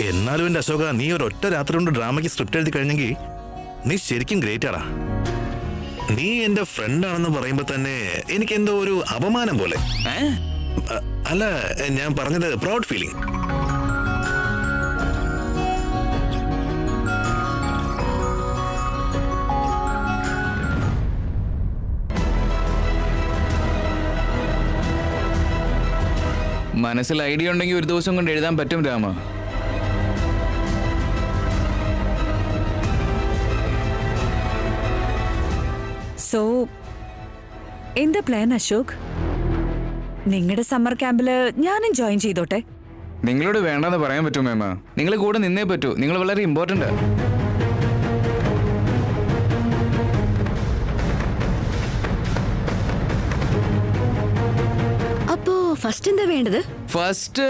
എന്നാലും എന്റെ അശോക, നീ ഒരൊറ്റ രാത്രി കൊണ്ട് ഡ്രാമയ്ക്ക് സ്ക്രിപ്റ്റ് എഴുതി കഴിഞ്ഞെങ്കിൽ നീ ശരിക്കും ഗ്രേറ്റ് ആടാ. നീ എന്റെ ഫ്രണ്ടാണെന്ന് പറയുമ്പോ തന്നെ എനിക്ക് എന്തോ ഒരു അപമാനം പോലെ. അല്ല, ഞാൻ പറഞ്ഞത് പ്രൗഡ് ഫീലിംഗ്. മനസ്സിൽ ഐഡിയ ഉണ്ടെങ്കിൽ ഒരു ദിവസം കൊണ്ട് എഴുതാൻ പറ്റും രാമ. സോ എന്താ പ്ലാൻ അശോക്? നിങ്ങളുടെ സമ്മർ ക്യാമ്പില് ഞാനും ജോയിൻ ചെയ്തോട്ടെ? നിങ്ങളോട് വേണ്ടെന്ന് പറയാൻ പറ്റും മേമ. നിങ്ങൾ കൂടെ നിന്നേ പറ്റൂ. നിങ്ങൾ വളരെ ഇമ്പോർട്ടന്റ്. അപ്പോ ഫസ്റ്റ് എന്താ വേണ്ടത്? ഫസ്റ്റ്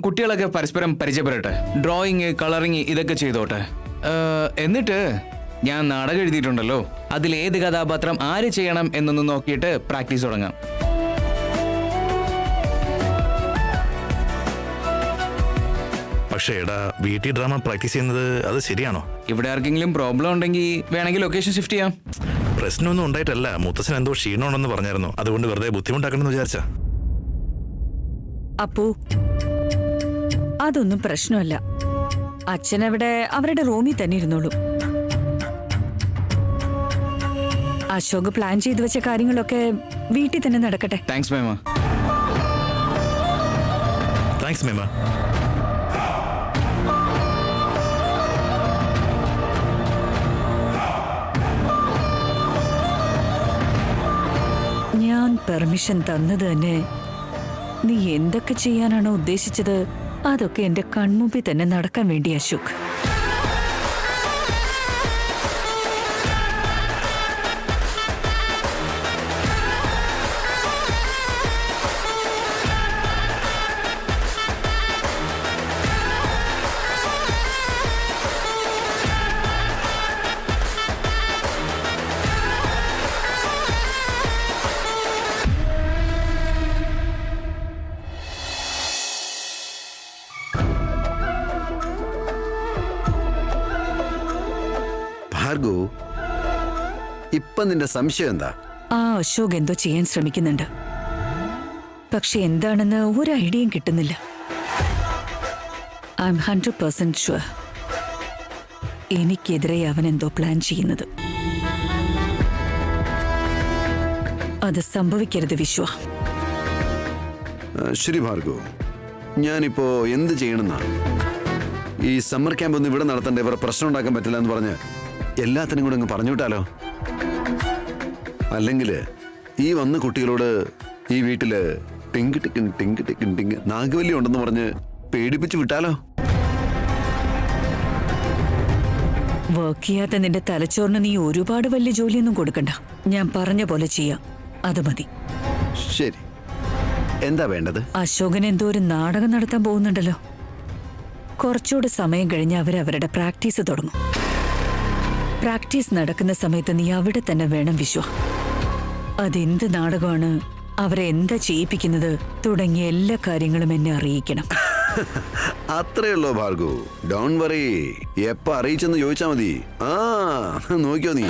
കുട്ടികളൊക്കെ പരസ്പരം പരിചയപ്പെടട്ടെ. ഡ്രോയിങ്, കളറിങ് ഇതൊക്കെ ചെയ്തോട്ടെ. എന്നിട്ട് ഞാൻ നാടകം എഴുതിയിട്ടുണ്ടല്ലോ, അതിൽ ഏത് കഥാപാത്രം ആര് ചെയ്യണം എന്നൊന്ന് നോക്കിയിട്ട് പ്രാക്ടീസ് തുടങ്ങാം. പക്ഷേ എടാ, വീട്ടിൽ ഡ്രാമ പ്രാക്ടീസ് ചെയ്യുന്നത് അത് ശരിയാണോ? ഇവിടെ ആർക്കെങ്കിലും പ്രോബ്ലം ഉണ്ടെങ്കിൽ വേണമെങ്കിൽ ലൊക്കേഷൻ ഷിഫ്റ്റ് ചെയ്യാം. പ്രശ്നമൊന്നും ഉണ്ടായിട്ടല്ല. മുത്തച്ഛൻ എന്തോ ക്ഷീണമുണ്ടെന്ന് പറഞ്ഞായിരുന്നു. അതുകൊണ്ട് വെറുതെ ബുദ്ധിമുട്ടാക്കണമെന്ന് വിചാരിച്ച. അപ്പു, അതൊന്നും പ്രശ്നമല്ല. അച്ഛനവിടെ അവരുടെ റൂമിൽ തന്നെ ഇരുന്നോളൂ. അശോക് പ്ലാൻ ചെയ്തു വെച്ച കാര്യങ്ങളൊക്കെ വീട്ടിൽ തന്നെ നടക്കട്ടെ. താങ്ക്സ് മേമ. താങ്ക്സ് മേമ. ഞാൻ പെർമിഷൻ തന്നത് തന്നെ നീ എന്തൊക്കെ ചെയ്യാനാണോ ഉദ്ദേശിച്ചത് അതൊക്കെ എന്റെ കൺമുമ്പിൽ തന്നെ നടക്കാൻ വേണ്ടി അശോക്. ഭാർഗവ്, ഇപ്പൊ നിന്റെ സംശയം എന്താ? ആ അശോക് എന്തോ ചെയ്യാൻ ശ്രമിക്കുന്നുണ്ട്. പക്ഷെ എന്താണെന്ന് ഒരു ഐഡിയയും കിട്ടുന്നില്ല. ഐ എം 100% ഷുവർ എനിക്കെതിരെ അവൻ എന്തോ പ്ലാൻ ചെയ്യുന്നത്. അത് സംഭവിക്കരുത് വിശ്വ. ശരി ഭാർഗവ്, ഞാനിപ്പോ എന്ത് ചെയ്യണമെന്നാ? ഈ സമ്മർ ക്യാമ്പ് ഒന്നും ഇവിടെ നടത്തണ്ടേ, ഇവർ പ്രശ്നം ഉണ്ടാക്കാൻ പറ്റില്ല എന്ന് പറഞ്ഞ് എല്ലാത്തിനും കൂടെ അങ്ങ് പറഞ്ഞു വിട്ടാലോ? അല്ലെങ്കിൽ ഈ വന്ന കുട്ടികളോട് ഈ വീട്ടില് ടിങ്ക് ടിക്കിൻ ടിങ്ക് ടിക്കിൻ ടിങ്ക് നാഗവല്ലി ഉണ്ടെന്ന് പറഞ്ഞ് പേടിപ്പിച്ച് വിട്ടാലോ? വർക്ക് ചെയ്യാത്ത നിന്റെ തലച്ചോറിന് നീ ഒരുപാട് വലിയ ജോലിയൊന്നും കൊടുക്കണ്ട. ഞാൻ പറഞ്ഞ പോലെ ചെയ്യാം, അത് മതി. ശരി, എന്താ വേണ്ടത്? അശോകൻ എന്തോ ഒരു നാടകം നടത്താൻ പോകുന്നുണ്ടല്ലോ. കുറച്ചുകൂടെ സമയം കഴിഞ്ഞ് അവരവരുടെ പ്രാക്ടീസ് തുടങ്ങും. പ്രാക്ടീസ് നടക്കുന്ന സമയത്ത് നീ അവിടെ തന്നെ വേണം വിശ്വ. അതെന്ത് നാടകമാണ്, അവരെ എന്താ ചെയ്യിപ്പിക്കുന്നത് തുടങ്ങിയ എല്ലാ കാര്യങ്ങളും എന്നെ അറിയിക്കണം. അത്രയുള്ളൂ ഭാർഗവ്, ഡോണ്ട് വറി. എപ്പ അറിയിച്ചെന്ന് ചോദിച്ചാ മതി. ആ നോക്കിയോ നീ.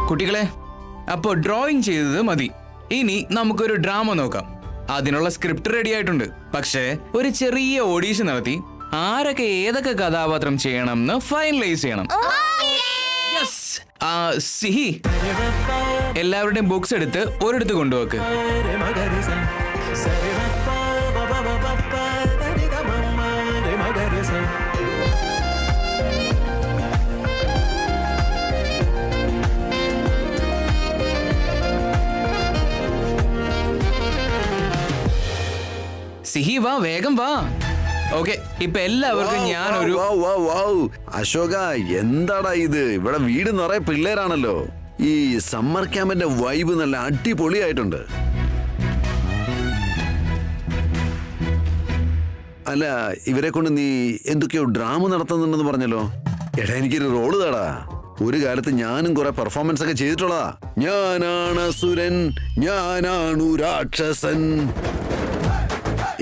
കുട്ടികളെ, അപ്പോ ഡ്രോയിങ് ചെയ്തത് മതി. ഇനി നമുക്കൊരു ഡ്രാമ നോക്കാം. അതിനുള്ള സ്ക്രിപ്റ്റ് റെഡി ആയിട്ടുണ്ട്. പക്ഷേ ഒരു ചെറിയ ഓഡീഷൻ നടത്തി ആരൊക്കെ ഏതൊക്കെ കഥാപാത്രം ചെയ്യണം എന്ന് ഫൈനലൈസ് ചെയ്യണം. സിഹി, എല്ലാവരുടെയും ബുക്സ് എടുത്ത് ഒരിടത്ത് കൊണ്ടുവെക്ക്. സിഹി വാ, വേഗം വാ. ഓക്കെ, ഇപ്പൊ എല്ലാവർക്കും ഞാനൊരു അശോക, എന്താടാ ഇത്? ഇവിടെ വീട് നിറയെ പിള്ളേരാണല്ലോ. ഈ സമ്മർ ക്യാമ്പിന്റെ വൈബ് നല്ല അടിപൊളിയായിട്ടുണ്ട്. അല്ല, ഇവരെ കൊണ്ട് നീ എന്തൊക്കെയോ ഡ്രാമ നടത്തുന്നുണ്ടെന്ന് പറഞ്ഞല്ലോ. എടാ, എനിക്കൊരു റോള് താടാ. ഒരു കാലത്ത് ഞാനും കുറെ പെർഫോമൻസ് ഒക്കെ ചെയ്തിട്ടുള്ളതാ. ഞാനാണ് അസുരൻ, ഞാനാണു രാക്ഷസൻ.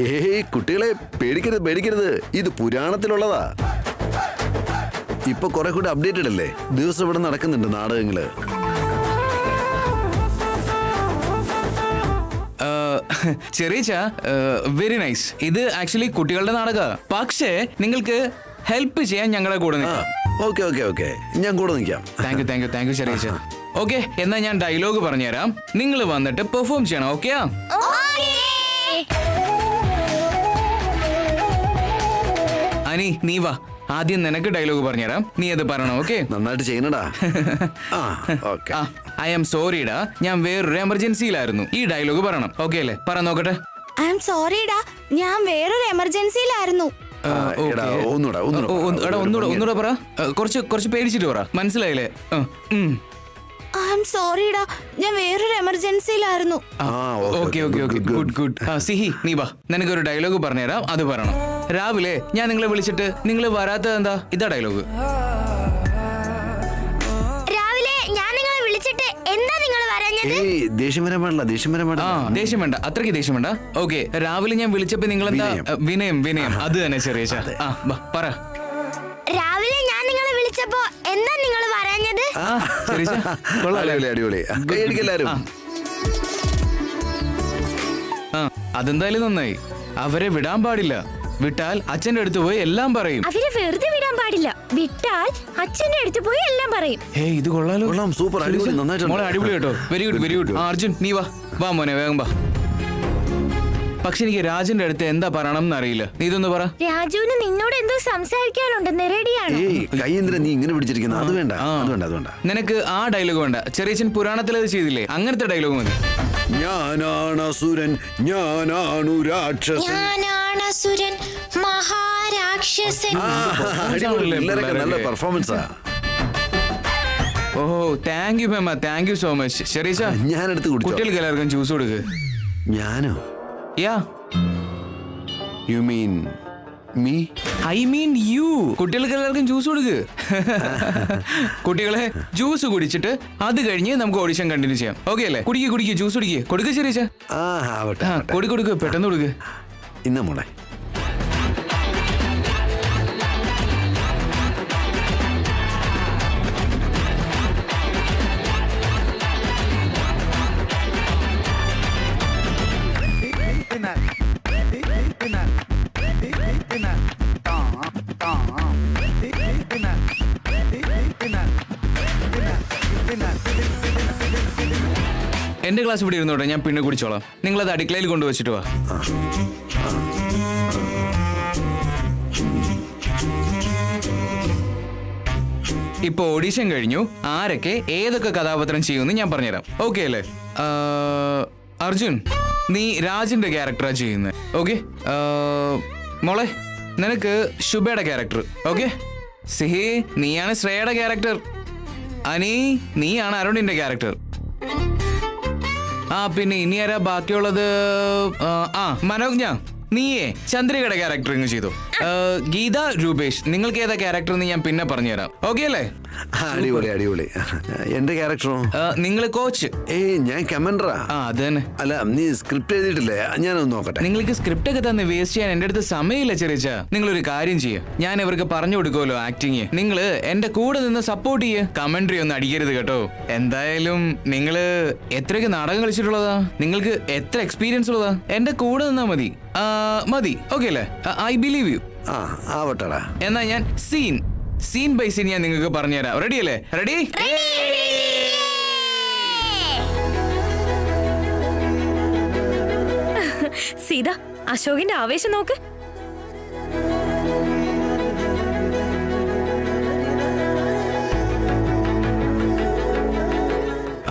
ഏയ് കുട്ടികളെ, പേടിക്കരുത് പേടിക്കരുത്, ഇത് പുരാണത്തിലുള്ളതാ. ഇപ്പൊ കുറെ കൂടി അപ്ഡേറ്റഡ് അല്ലേ? ദിവസം ഇവിടെ നടക്കുന്നുണ്ട് നാടകങ്ങള്. ചെറിയ വെരി നൈസ്. ഇത് ആക്ച്വലി കുട്ടികളുടെ നാടക, പക്ഷേ നിങ്ങൾക്ക് ഹെൽപ്പ് ചെയ്യാൻ ഞങ്ങളെ കൂടെ നിൽക്കാം. ഓക്കെ ഓക്കെ ഓക്കെ, ഞാൻ കൂടെ നിൽക്കാം. താങ്ക് യു ചെറിയ. ഓക്കെ, എന്നാ ഞാൻ ഡയലോഗ് പറഞ്ഞുതരാം, നിങ്ങൾ വന്നിട്ട് പെർഫോം ചെയ്യണം. ഓക്കെയാ? അനി, നീ വാ, ആദ്യം നിനക്ക് ഡയലോഗ് പറഞ്ഞുതരാം, നീ അത് പറയണം. ഓക്കെ? നന്നായിട്ട് ചെയ്യണടാ. ഐ ആം സോറിടാ, ഞാൻ വേറൊരു എമർജൻസിയിലായിരുന്നു. ഈ ഡയലോഗ് പറയണം. ഓക്കെ അല്ലേ? പറ നോക്കട്ടെ. ഐ ആം സോറിടാ, ഞാൻ വേറൊരു എമർജൻസിയിലായിരുന്നു. ഒന്നുകൂടെ പറ. കുറച്ച് പേടിച്ചിട്ട് പറ, മനസ്സിലായില്ലേ? ഐ ആം സോറിടാ, ഞാൻ വേറൊരു എമർജൻസിയിലായിരുന്നു. Okay good. സിഹി, നീ വാ, നിനക്കൊരു ഡയലോഗ് പറഞ്ഞുതരാം, അത് പറയണം. രാവിലെ ഞാൻ നിങ്ങളെ വിളിച്ചിട്ട് നിങ്ങൾ വരാത്തത് എന്താ? ഇതാ ഡയലോഗ്. രാവിലെ ഞാൻ നിങ്ങളെ വിളിച്ചിട്ട് എന്താ നിങ്ങൾ വരാഞ്ഞത്? ദേഷ്യം വരാൻ പാടില്ല, ദേഷ്യം വേണ്ട, അത്രയ്ക്ക് ദേഷ്യം വേണ്ട. ഓക്കെ, രാവിലെ ഞാൻ വിളിച്ചപ്പോ നിങ്ങൾ എന്താ? വിനയം, അത് തന്നെ ചെറിയ. പറ. രാവിലെ ഞാൻ നിങ്ങളെ വിളിച്ചപ്പോ എന്താ നിങ്ങൾ വരാഞ്ഞത്? അടിപൊളി. അതെന്തായാലും നന്നായി. അവരെ വിടാൻ പാടില്ല. വിട്ടാൽ അച്ഛന്റെ അടുത്ത് പോയി എല്ലാം പറയും. അവരെ വെറുതെ വിടാൻ പാടില്ല. വിട്ടാൽ അച്ഛന്റെ അടുത്ത് പോയി എല്ലാം പറയും. ഇത് കൊള്ളാലോ. സൂപ്പർ, അടിപൊളി, മോളെ അടിപൊളി കേട്ടോ. Very good. അർജുൻ, നീ വാ മോനെ, വേഗം വാ. പക്ഷെ എനിക്ക് രാജന്റെ അടുത്ത് എന്താ പറയണം എന്നറിയില്ല. നീ ഇതൊന്ന് പറ. രാജുവിന് നിന്നോട് എന്തോ സംസാരിക്കാനുണ്ട്. റെഡിയാണ്? നീ ഇങ്ങനെ പിടിച്ചിരിക്കുന്നു. അത് വേണ്ട. നിനക്ക് ആ ഡയലോഗ് വേണ്ട. ചെറിയച്ഛൻ പുരാണത്തിൽ അത് ചെയ്തില്ലേ? അങ്ങനത്തെ ഡയലോഗ് മതി. ഞാനാണ് അസുരൻ, ഞാനാണു രാക്ഷസൻ, മഹാരാക്ഷസൻ. നല്ല പെർഫോമൻസാ. ഓ, താങ്ക് യു മേമ, താങ്ക് യു സോ മച്ച്. ചെറിയ, ഞാൻ എടുത്ത് കുട്ടികൾക്ക് എല്ലാവർക്കും ജ്യൂസ് കൊടുക്ക്. ഞാനോ? Yeah, you mean me? I mean you. കുട്ടികൾക്ക് എല്ലാവർക്കും ജ്യൂസ് കൊടുക്ക്. കുട്ടികളെ, ജ്യൂസ് കുടിച്ചിട്ട് അത് കഴിഞ്ഞ് നമുക്ക് ഓഡിഷൻ കണ്ടിന്യൂ ചെയ്യാം. ഓക്കെ അല്ലേ? കുടിക്ക് ജ്യൂസ് കൊടുക്ക് ചെറിയ. കൊടുക്ക്, പെട്ടെന്ന് കൊടുക്ക്. ഇന്ന മോളെ. എന്റെ ഗ്ലാസ് ഇവിടെ ഇരുന്നോട്ടെ, ഞാൻ പിന്നെ കുടിച്ചോളാം. നിങ്ങളത് അടുക്കളയിൽ കൊണ്ടുവച്ചിട്ട് വാ. ഇപ്പൊ ഓഡിഷൻ കഴിഞ്ഞു. ആരൊക്കെ ഏതൊക്കെ കഥാപാത്രം ചെയ്യുമെന്ന് ഞാൻ പറഞ്ഞുതരാം. ഓക്കെ അല്ലേ? അർജുൻ, നീ രാജിന്റെ ക്യാരക്ടറാ ചെയ്യുന്നത്. ഓക്കെ. മോളെ, നിനക്ക് ശുഭയുടെ ക്യാരക്ടർ. ഓക്കെ. സിഹി, നീയാണ് ശ്രേയയുടെ ക്യാരക്ടർ. അനി, നീയാണ് അരുണിന്റെ ക്യാരക്ടർ. പിന്നെ ഇനി ആരാ ബാക്കിയുള്ളത്? മനോജ്ഞ, നീയേ ചന്ദ്രികയുടെ ക്യാരക്ടറിങ് ചെയ്തു. ഗീത, രൂപേഷ്, നിങ്ങൾക്ക് ഏതാ ക്യാരക്ടർ എന്ന് ഞാൻ പിന്നെ പറഞ്ഞുതരാം. ഓക്കെ അല്ലേ? അടിപൊളി. എന്റെ ക്യാരക്ടറോ? നിങ്ങൾ കോച്ച്. ഞാൻ കമന്ററാ. അത് തന്നെ. അല്ല, നീ സ്ക്രിപ്റ്റ് എഴുതിയിട്ടില്ലേ? ഞാനൊന്ന് നോക്കട്ടെ. നിങ്ങൾക്ക് സ്ക്രിപ്റ്റ് ഒക്കെ തന്നെ വേസ്റ്റ് ചെയ്യാൻ എന്റെ അടുത്ത് സമയമില്ല ചെറിയ. നിങ്ങളൊരു കാര്യം ചെയ്യ, ഞാൻ ഇവർക്ക് പറഞ്ഞു കൊടുക്കുമല്ലോ ആക്ടിങ്. നിങ്ങൾ എന്റെ കൂടെ നിന്ന് സപ്പോർട്ട് ചെയ്യ്. കമന്ററി ഒന്നും അടിക്കരുത് കേട്ടോ. എന്തായാലും നിങ്ങള് എത്രയൊക്കെ നാടകം കളിച്ചിട്ടുള്ളതാ? നിങ്ങൾക്ക് എത്ര എക്സ്പീരിയൻസ് ഉള്ളതാ? എന്റെ കൂടെ നിന്നാ മതി. ഓക്കെ അല്ലേ? I believe you. ആവട്ടെടാ. എന്നാ ഞാൻ സീൻ സീൻ ബൈ സീൻ ഞാൻ നിങ്ങൾക്ക് പറഞ്ഞുതരാം. റെഡി അല്ലേ? റെഡി? സീത, അശോകിന്റെ ആവേശം നോക്ക്.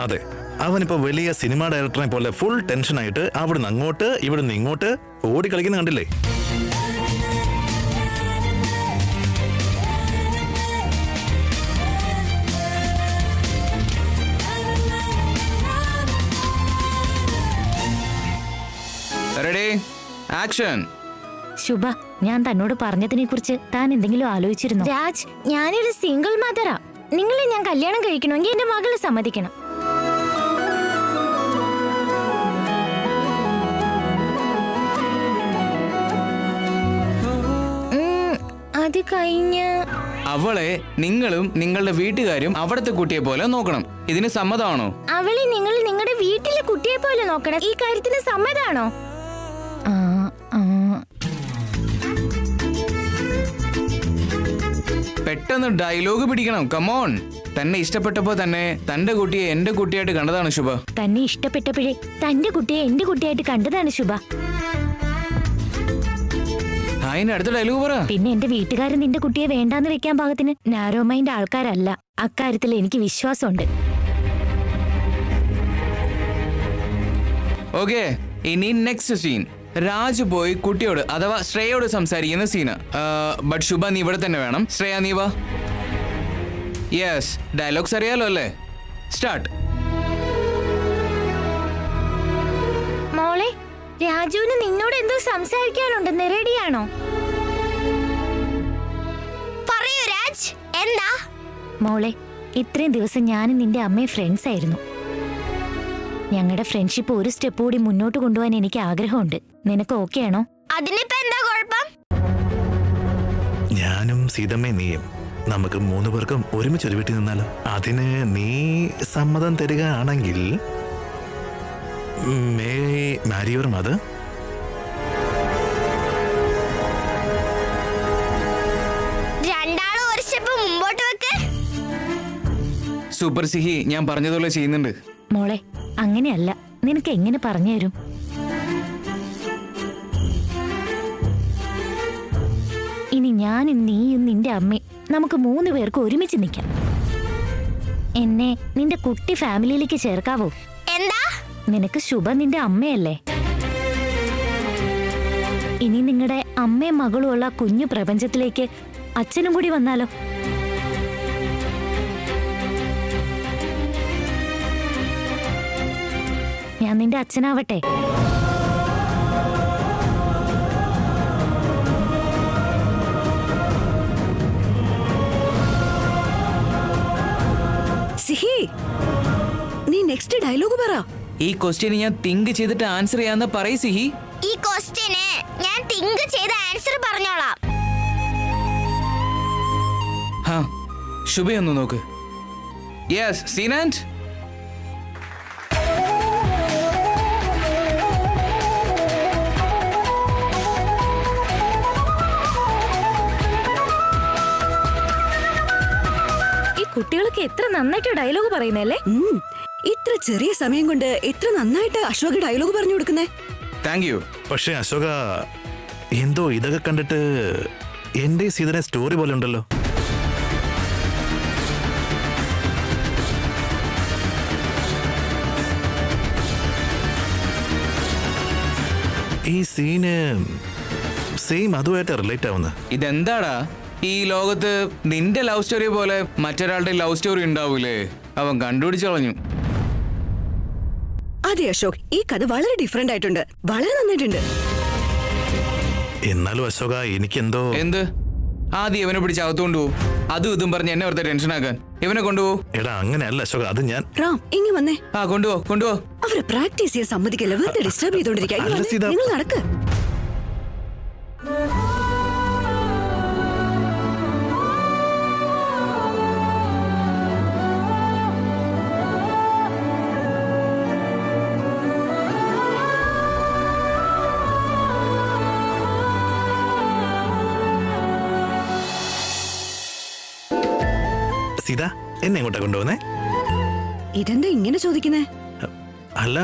അതെ, അവനിപ്പോ വലിയ സിനിമാ ഡയറക്ടറെ പോലെ ഫുൾ ടെൻഷനായിട്ട് അവിടുന്ന് അങ്ങോട്ട് ഇവിടുന്ന് ഇങ്ങോട്ട് ഓടി കളിക്കുന്ന കണ്ടില്ലേ? Ready, action. ശുഭ, ഞാൻ തന്നോട് പറഞ്ഞതിനെ കുറിച്ച് താൻ എന്തെങ്കിലും ആലോചിച്ചിരുന്നോ? രാജ്, ഞാനൊരു സിംഗിൾ മദറാ. നിങ്ങളെ ഞാൻ കല്യാണം കഴിക്കണമെങ്കിൽ എന്റെ മകള് സമ്മതിക്കണം. അത് കഴിഞ്ഞ് അവളെ നിങ്ങളും നിങ്ങളുടെ വീട്ടുകാരും അവിടുത്തെ കുട്ടിയെ പോലെ നോക്കണം. ഇതിന് സമ്മതമാണോ? അവളെ നിങ്ങൾ നിങ്ങളുടെ വീട്ടിലെ കുട്ടിയെ പോലെ നോക്കണം. ഈ കാര്യത്തിന് സമ്മതാണോ? പെട്ടെന്ന് ഡയലോഗ് പിടിക്കണം. കമോൺ. തന്നെ ഇഷ്ടപ്പെട്ടപ്പോ തന്നെ തന്റെ കുട്ടിയെ എന്റെ കുട്ടിയായിട്ട് കണ്ടതാണ് ശുഭ. തന്നെ ഇഷ്ടപ്പെട്ടപ്പോഴേ തന്റെ കുട്ടിയെ എന്റെ കുട്ടിയായിട്ട് കണ്ടതാണ് ശുഭ. അതിന്റെ അടുത്ത ഡയലോഗ് പറ. പിന്നെ എന്റെ വീട്ടുകാരൻ നിന്റെ കുട്ടിയെ വേണ്ടാന്ന് വെക്കാൻ പാകത്തിന് നാരോ മൈൻഡ് ആൾക്കാരല്ല. അക്കാര്യത്തിൽ എനിക്ക് വിശ്വാസമുണ്ട്. ഓക്കെ, ഇനി നെക്സ്റ്റ് സീൻ. രാജ് പോയി കുട്ടിയോട് അഥവാ ശ്രേയോട് സംസാരിക്കുന്ന സീന്. ബട്ട് ശുഭ നീ ഇവിടെ തന്നെ വേണം. ശ്രേയ നീ വാ. യെസ്, ഡയലോഗ്സ് അറിയാലോ അല്ലേ? സ്റ്റാർട്ട്. മോളെ, രാജുവിന് നിന്നോട് എന്തോ സംസാരിക്കാനുണ്ടെന്ന്. റെഡിയാണോ? പറയൂ രാജ്, എന്താ? മോളെ, ഇത്രയും ദിവസം ഞാനും നിന്റെ അമ്മയും ഫ്രണ്ട്സ് ആയിരുന്നു. ഞങ്ങളുടെ ഫ്രണ്ട്ഷിപ്പ് ഒരു സ്റ്റെപ്പ് കൂടി മുന്നോട്ട് കൊണ്ടുപോകാൻ എനിക്ക് ആഗ്രഹമുണ്ട്. നിനക്ക് ഓക്കെ ആണോ? അതിനിപ്പോ എന്താ കുഴപ്പം? ഞാനും സീതമ്മയും നീയും നമുക്ക് 3 പേർക്കും ഒരുമിച്ച് ഒരു വീട്ടിൽ നിന്നാലോ? അതിന് നീ സമ്മതം തരികയാണെങ്കിൽ മേ മാരി യുവർ മദർ? രണ്ടാളും ഒരു സ്റ്റെപ്പ് മുമ്പോട്ട് വെക്ക്. സൂപ്പർ സിഹി, ഞാൻ പറഞ്ഞതുപോലെ ചെയ്യുന്നുണ്ട്. മോളെ, അങ്ങനെയല്ല. നിനക്ക് എങ്ങനെ പറഞ്ഞു തരും? ഇനി ഞാനും നീയും നിന്റെ അമ്മയും നമുക്ക് 3 പേർക്ക് ഒരുമിച്ച് നിൽക്കാം. എന്നെ നിന്റെ കുട്ടി ഫാമിലിയിലേക്ക് ചേർക്കാവോ? എന്താ? നിനക്ക് ശുഭ നിന്റെ അമ്മയല്ലേ? ഇനി നിങ്ങളുടെ അമ്മയും മകളും ഉള്ള കുഞ്ഞു പ്രപഞ്ചത്തിലേക്ക് അച്ഛനും കൂടി വന്നാലോ? ഞാൻ നിന്റെ അച്ഛനാവട്ടെ? സിഹി, നീ നെക്സ്റ്റ് ഡയലോഗ് പറ. ഈ ക്വസ്റ്റ്യന് ഞാൻ തിങ്ക് ചെയ്തിട്ട് ആൻസർ ചെയ്യാന്ന് പറയ് സിഹി. ഈ ക്വസ്റ്റ്യന് ഞാൻ തിങ്ക് ചെയ്ത ആൻസർ പറഞ്ഞോളാം. ഹാ, ശുഭയൊന്ന് നോക്ക്. യെസ്, സീൻ ആൻഡ് കുട്ടികളൊക്കെ എത്ര നന്നായിട്ട് ഡയലോഗ് പറയുന്നല്ലേ. ഇത്ര ചെറിയ സമയം കൊണ്ട് എത്ര നന്നായിട്ട് അശോക് ഡയലോഗ് പറഞ്ഞു കൊടുക്കുന്നേ. Thank you. പക്ഷെ അശോക, എന്തോ ഇതൊക്കെ കണ്ടിട്ട് എന്റെ സീതനെ സ്റ്റോറി പോലെ ഉണ്ടല്ലോ. ഈ സീന് സെയിം അതുമായിട്ട് റിലേറ്റ് ആവുന്നത്. ഇതെന്താടാ? ഈ ലോകത്ത് നിന്റെ ലവ് സ്റ്റോറി പോലെ മറ്റൊരാളുടെ ലവ് സ്റ്റോറി ഉണ്ടാവൂലേ? അവൻ കണ്ടുപിടിച്ചു കളഞ്ഞു. അതെ അശോക്, ഈ കഥ വളരെ ഡിഫറെന്റ് ആയിട്ടുണ്ട്. വളരെ നന്നായിട്ടുണ്ട്. എന്നാലും അശോക, എനിക്കെന്തോ എന്ത്? ആദ്യം ഇവനെ പിടിച്ച് അകത്തുകൊണ്ട് പോകും. അതും ഇതും പറഞ്ഞ് എന്നെ വെറുതെ ടെൻഷനാക്കാൻ. ഇവനെ കൊണ്ടുപോ. എടാ, അങ്ങനെയല്ല അശോക, അത് ഞാൻ റാം, ഇങ്ങി വന്നേ. ആ, കൊണ്ടുപോ കൊണ്ടുപോ. അവരെ പ്രാക്ടീസ് ചെയ്യാൻ സമ്മതിക്കല്ല. വെറുതെ ഡിസ്റ്റർബ് ചെയ്തോണ്ടിരിക്കുക. അല്ല സീത. നിങ്ങൾ നടക്ക്. സീത എന്നെ എങ്ങോട്ടാ കൊണ്ടുപോകുന്നേ? ഇതെന്താ ഇങ്ങനെ ചോദിക്കുന്നേ? അല്ല,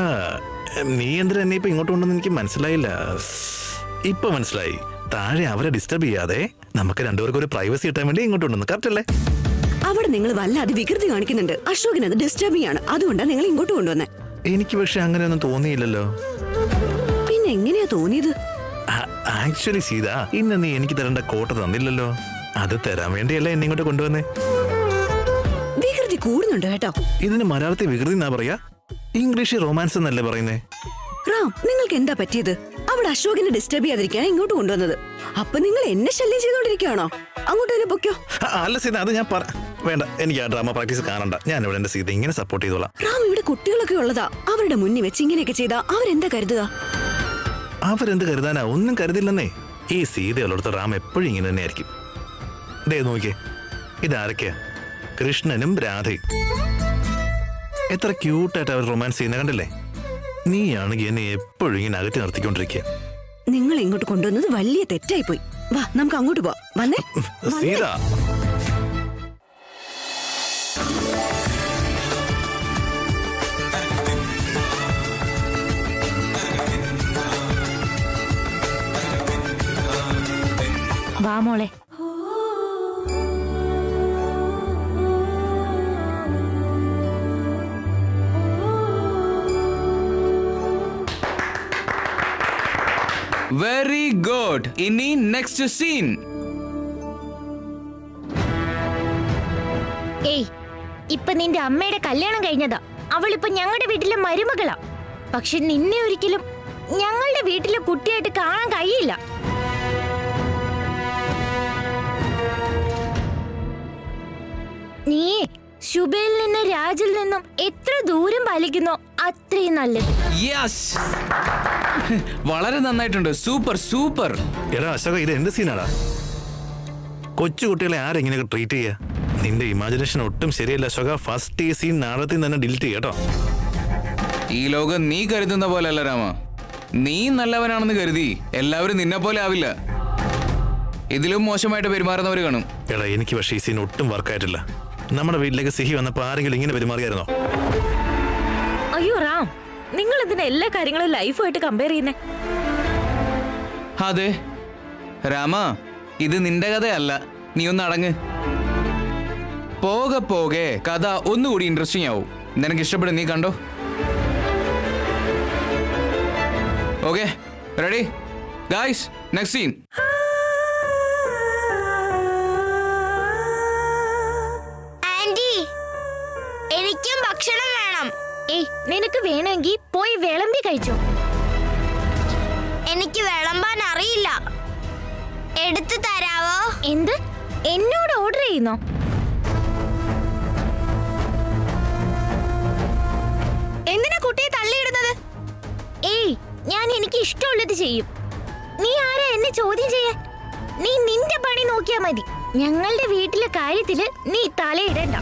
നീ എന്തിനാ എന്നെ ഇപ്പൊ ഇങ്ങോട്ട് കൊണ്ടുവന്ന് എനിക്ക് മനസ്സിലായില്ല. ഇപ്പൊ മനസ്സിലായി. താഴെ അവരെ ഡിസ്റ്റർബ് ചെയ്യാതെ നമുക്ക് രണ്ടുപേർക്കും ഒരു പ്രൈവസി കിട്ടാൻ വേണ്ടി ഇങ്ങോട്ട് കൊണ്ടുവന്നു. കറക്റ്റ് അല്ലേ? അവിടെ നിങ്ങൾ വല്ലാതെ വികൃതി കാണിക്കുന്നുണ്ട്. അശോകൻ അത് ഡിസ്റ്റർബിംഗ് ആണ്. അതുകൊണ്ടാണ് നിങ്ങൾ ഇങ്ങോട്ട് കൊണ്ടുവന്നേ. എനിക്ക് പക്ഷെ അങ്ങനെയൊന്നും തോന്നിയില്ലല്ലോ. പിന്നെ എങ്ങനെയാ തോന്നിയത്? ആക്ച്വലി സീത, ഇന്ന് നീ എനിക്ക് തരേണ്ട കോട്ട തന്നില്ലല്ലോ. അത് തരാൻ വേണ്ടിയല്ല എന്നെ ഇങ്ങോട്ട് കൊണ്ടുവന്നേ. വികൃതി കൂടുന്നുണ്ട് കേട്ടോ. ഇതിന് മലയാളത്തിൽ വികൃതി എന്നാ പറയാ, ഇംഗ്ലീഷ് റൊമാൻസ് എന്നല്ലേ പറയുന്നേ. റാം, നിങ്ങൾക്ക് എന്താ പറ്റിയത്? അവിടെ അശോകിനെ ഡിസ്റ്റർബ് ചെയ്യാതിരിക്കാൻ ഇങ്ങോട്ട് കൊണ്ടുവന്നത്. അപ്പൊ നിങ്ങൾ എന്നെ ശല്യം ചെയ്തോണ്ടിരിക്കുകയാണോ? അങ്ങോട്ട് തന്നെ പൊക്കോ. അല്ല സീത, അത് ഞാൻ വേണ്ട, എനിക്ക് ആ ഡ്രാമ പ്രാക്ടീസ് കാണണ്ട. ഞാൻ ഇവിടെ എന്റെ സീത ഇങ്ങനെ സപ്പോർട്ട് ചെയ്തോളാം. റാം, ഇവിടെ കുട്ടികളൊക്കെ ഉള്ളതാ. അവരുടെ മുന്നിൽ വെച്ച് ഇങ്ങനെയൊക്കെ ചെയ്താ അവരെന്താ കരുതുക? അവരെന്ത് കരുതാനാ? ഒന്നും കരുതില്ലെന്നേ. ഈ സീതയുള്ളടത്ത് റാം എപ്പോഴും ഇങ്ങനെ തന്നെ ആയിരിക്കും. ദേ നോക്കിയേ, ഇതാരൊക്കെയാ? കൃഷ്ണനും രാധയും. എത്ര ക്യൂട്ടായിട്ട് അവർ റൊമാൻസ് ചെയ്യുന്ന കണ്ടില്ലേ? നീയാണെങ്കിൽ എന്നെ എപ്പോഴും ഇങ്ങനെ അകറ്റി നിർത്തിക്കൊണ്ടിരിക്കുക. നിങ്ങൾ ഇങ്ങോട്ട് കൊണ്ടുവന്നത് വലിയ തെറ്റായി പോയി. വാ, നമുക്ക് അങ്ങോട്ട് പോവാം. വന്നേ. സീത, വാ മോളെ. Very good. ഇനി നെക്സ്റ്റ് സീൻ. ഏയ്, ഇപ്പൊ നിന്റെ അമ്മയുടെ കല്യാണം കഴിഞ്ഞതാ. അവളിപ്പോ ഞങ്ങളുടെ വീട്ടിലെ മരുമകളാ. പക്ഷെ നിന്നെ ഒരിക്കലും ഞങ്ങളുടെ വീട്ടിലെ കുട്ടിയായിട്ട് കാണാൻ കഴിയില്ല. നീ ശുഭയിൽ നിന്ന് രാജിൽ നിന്നും എത്ര ദൂരം പാലിക്കുന്നോ അത്രയും നല്ലത്. യെസ്, വളരെ നന്നായിട്ടുണ്ട്. Super super. എടാ അശോക, ഇത് എന്ത് സീനാടാ? കൊച്ചുകുട്ടികളെ ആരെങ്ങനെയൊക്കെ ട്രീറ്റ് ചെയ്യാ? നിന്റെ ഇമാജിനേഷൻ ഒട്ടും ശരിയല്ല അശോക. ഫസ്റ്റ് ഈ സീൻ നാടകത്തിൽ തന്നെ ഡിലീറ്റ് ചെയ്യട്ടോ. ഈ ലോകം നീ കരുതുന്ന പോലെ അല്ല രാമ. നീ നല്ലവനാണെന്ന് കരുതി എല്ലാവരും നിന്നെ പോലെ ആവില്ല. ഇതിലും മോശമായിട്ട് പെരുമാറുന്നവർ കാണും. എടാ, എനിക്ക് പക്ഷേ ഈ സീൻ ഒട്ടും വർക്കായിട്ടില്ല. നമ്മുടെ വീട്ടിലേക്ക് സിഹി വന്നപ്പോ ആരെങ്കിലും ഇങ്ങനെ പെരുമാറിയായിരുന്നോ? അയ്യോ റാം, നിങ്ങൾ ഇതിന് എല്ലാ കാര്യങ്ങളും ലൈഫായിട്ട് കമ്പയർ ചെയ്യുന്നേ. അതെ രാമ, ഇത് നിന്റെ കഥയല്ല. നീ ഒന്ന് അടങ്ങ്. പോകെ പോകെ കഥ ഒന്നുകൂടി ഇൻട്രസ്റ്റിംഗ് ആവും. നിനക്ക് ഇഷ്ടപ്പെടും, നീ കണ്ടോ. Okay, ready guys? Next scene. Aunty, എനിക്കും ഭക്ഷണം വേണം. ഏയ്, നിനക്ക് വേണമെങ്കിൽ പോയി വിളമ്പി കഴിച്ചോ. എനിക്ക് വിളമ്പാൻ അറിയില്ല. എടുത്തു തരാവോ? എന്ത്? എന്നോട് ഓർഡർ ചെയ്യുന്നോ? എന്തിനാ കുട്ടിയെ തള്ളിയിടുന്നത്? ഏയ്, ഞാൻ എനിക്ക് ഇഷ്ടമുള്ളത് ചെയ്യും. നീ ആരാ എന്നെ ചോദ്യം ചെയ്യാൻ? നീ നിന്റെ പണി നോക്കിയാ മതി. ഞങ്ങളുടെ വീട്ടിലെ കാര്യത്തില് നീ തലയിടണ്ട.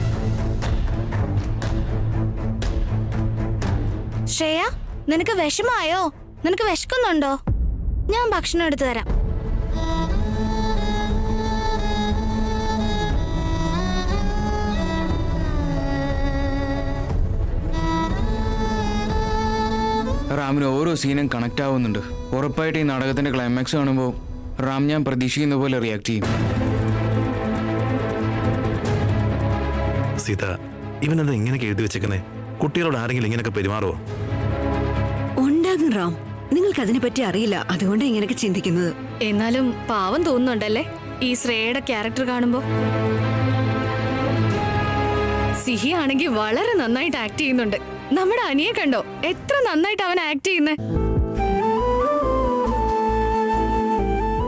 ശ്രേയ, നിനക്ക് വിഷമായോ? നിനക്ക് വിശക്കുന്നുണ്ടോ? ഞാൻ ഭക്ഷണം എടുത്തു തരാം. റാമിന് ഓരോ സീനും കണക്ട് ആവുന്നുണ്ട്. ഉറപ്പായിട്ട് ഈ നാടകത്തിന്റെ ക്ലൈമാക്സ് കാണുമ്പോൾ റാം ഞാൻ പ്രതീക്ഷിക്കുന്ന പോലെ റിയാക്ട് ചെയ്യും. സീത, ഇവനെന്താ ഇങ്ങനെയൊക്കെ എഴുതി വെച്ചേക്കുന്നേ? കുട്ടികളോട് ആരെങ്കിലും ഇങ്ങനെയൊക്കെ പെരുമാറുമോ? ഉണ്ടാകും റാം. നിങ്ങൾക്ക് അതിനെ പറ്റി അറിയില്ല, അതുകൊണ്ടാണ് ഇങ്ങനെയൊക്കെ ചിന്തിക്കുന്നത്. എന്നാലും പാവം തോന്നുന്നുണ്ടല്ലേ ഈ ശ്രേയയുടെ ക്യാരക്ടർ കാണുമ്പോ. സിഹി ആണെങ്കിൽ വളരെ നന്നായിട്ട് ആക്ട് ചെയ്യുന്നുണ്ട്. നമ്മുടെ അനിയെ കണ്ടോ, എത്ര നന്നായിട്ട് അവൻ ആക്ട് ചെയ്യുന്നേ.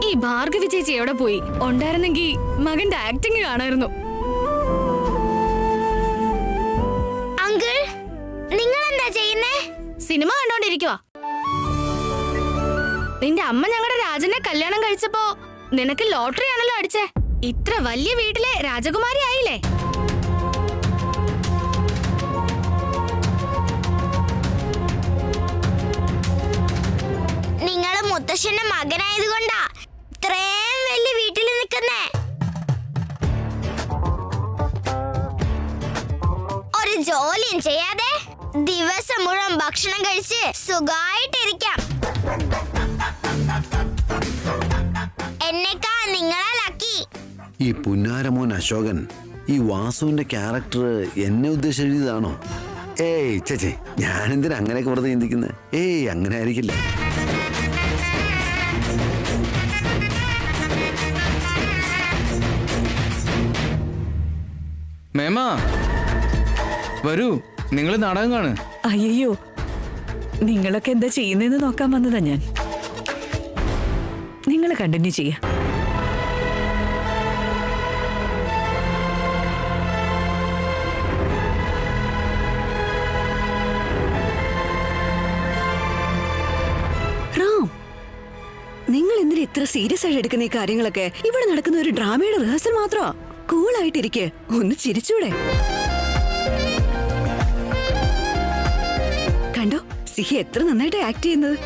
ഈ ഭാർഗവി ചേച്ചി എവിടെ പോയി? ഉണ്ടായിരുന്നെങ്കിൽ മകന്റെ ആക്ടിങ് കാണായിരുന്നു. അങ്കിൾ, നിങ്ങൾ എന്താ ചെയ്യുന്നേ? സിനിമ കണ്ടോണ്ടിരിക്കുവാ. നിന്റെ അമ്മ ഞങ്ങളുടെ രാജനെ കല്യാണം കഴിച്ചപ്പോ നിനക്ക് ലോട്ടറി ആണല്ലോ അടിച്ചേ. ഇത്ര വലിയ വീട്ടിലെ രാജകുമാരി ആയില്ലേ? നിങ്ങള് മുത്തശ്ശന്റെ മകനായതുകൊണ്ടാ ഇത്രയും വലിയ വീട്ടിൽ നിൽക്കുന്നേ. ജോലിയും ചെയ്യാതെ ദിവസം മുഴുവൻ ഭക്ഷണം കഴിച്ച് സുഖമായിട്ടിരിക്കാം. എന്നെക്കാ നിങ്ങളാ ലക്കി. ഈ പുന്നാരമോൻ അശോകൻ ഈ വാസുവിന്റെ ക്യാരക്ടർ എന്നെ ഉദ്ദേശിച്ച് എഴുതിയതാണോ? ഏയ് ചേച്ചേ, ഞാനെന്തിനാ അങ്ങനെയൊക്കെ വെറുതെ ചിന്തിക്കുന്നത്? ഏയ് അങ്ങനെ ആയിരിക്കില്ല. മേമ വരൂ, നിങ്ങൾ നാടകം കാണ്. അയ്യോ, നിങ്ങളൊക്കെ എന്താ ചെയ്യുന്നതെന്ന് നോക്കാൻ വന്നതാ ഞാൻ. നിങ്ങൾ കണ്ടിന്യൂ ചെയ്യാ. റാം, നിങ്ങൾ എന്തിനാ ഇത്ര സീരിയസ് ആയിട്ട് എടുക്കുന്ന ഈ കാര്യങ്ങളൊക്കെ? ഇവിടെ നടക്കുന്ന ഒരു ഡ്രാമയുടെ റിഹേഴ്സൽ മാത്രമാ. കൂളായിട്ടിരിക്കെ, ഒന്ന് ചിരിച്ചൂടെ? കണ്ടോ സിഹി എത്ര നന്നായിട്ട് ആക്ട് ചെയ്യുന്നത്.